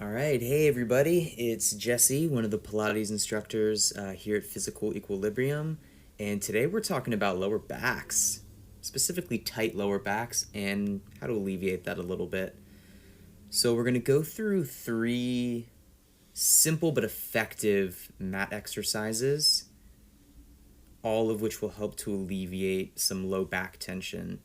All right, hey everybody, it's Jesse, one of the Pilates instructors here at Physical Equilibrium, and today we're talking about lower backs, specifically tight lower backs, and how to alleviate that a little bit. So we're going to go through 3 simple but effective mat exercises, all of which will help to alleviate some low back tension.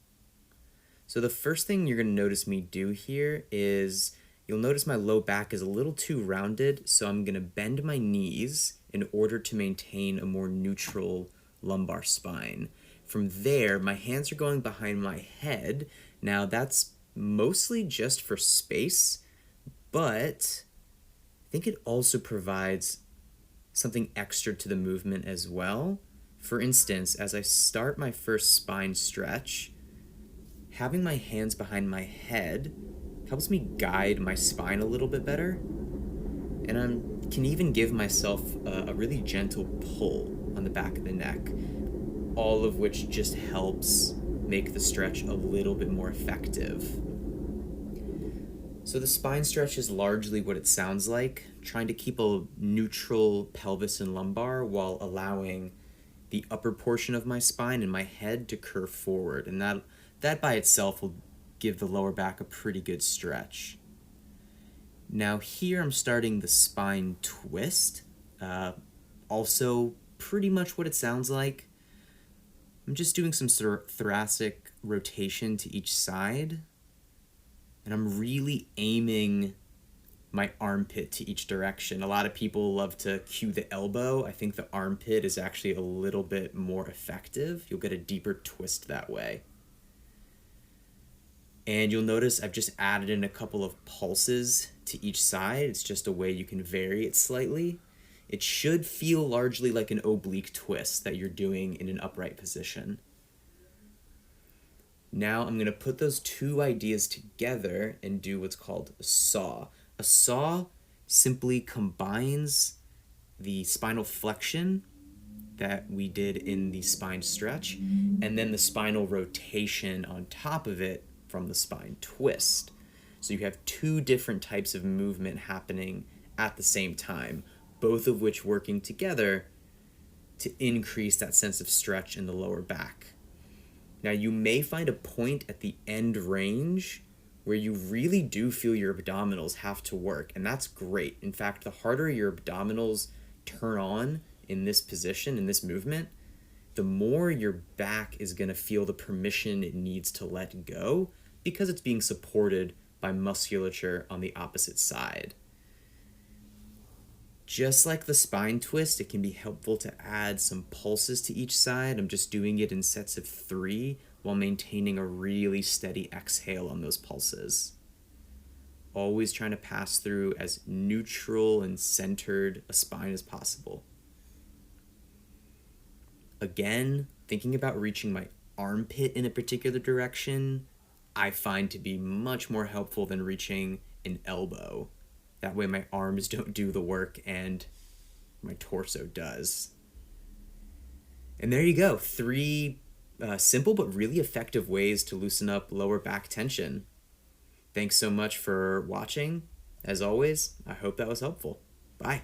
So the first thing you're going to notice me do here is you'll notice my low back is a little too rounded, so I'm going to bend my knees in order to maintain a more neutral lumbar spine. From there, my hands are going behind my head. Now that's mostly just for space, but I think it also provides something extra to the movement as well. For instance, as I start my first spine stretch, having my hands behind my head helps me guide my spine a little bit better, and I can even give myself a really gentle pull on the back of the neck, all of which just helps make the stretch a little bit more effective. So the spine stretch is largely what it sounds like, trying to keep a neutral pelvis and lumbar while allowing the upper portion of my spine and my head to curve forward, and that by itself will give the lower back a pretty good stretch. Now here I'm starting the spine twist, also pretty much what it sounds like. I'm just doing some thoracic rotation to each side, and I'm really aiming my armpit to each direction. A lot of people love to cue the elbow. I think the armpit is actually a little bit more effective. You'll get a deeper twist that way. And you'll notice I've just added in a couple of pulses to each side. It's just a way you can vary it slightly. It should feel largely like an oblique twist that you're doing in an upright position. Now I'm going to put those 2 ideas together and do what's called a saw. A saw simply combines the spinal flexion that we did in the spine stretch and then the spinal rotation on top of it from the spine twist. So you have 2 different types of movement happening at the same time, both of which working together to increase that sense of stretch in the lower back. Now you may find a point at the end range where you really do feel your abdominals have to work, and that's great. In fact, the harder your abdominals turn on in this position, in this movement, the more your back is going to feel the permission it needs to let go because it's being supported by musculature on the opposite side. Just like the spine twist, it can be helpful to add some pulses to each side. I'm just doing it in sets of 3 while maintaining a really steady exhale on those pulses. Always trying to pass through as neutral and centered a spine as possible. Again, thinking about reaching my armpit in a particular direction, I find to be much more helpful than reaching an elbow. That way my arms don't do the work and my torso does. And there you go, 3 simple but really effective ways to loosen up lower back tension. Thanks so much for watching. As always, I hope that was helpful. Bye.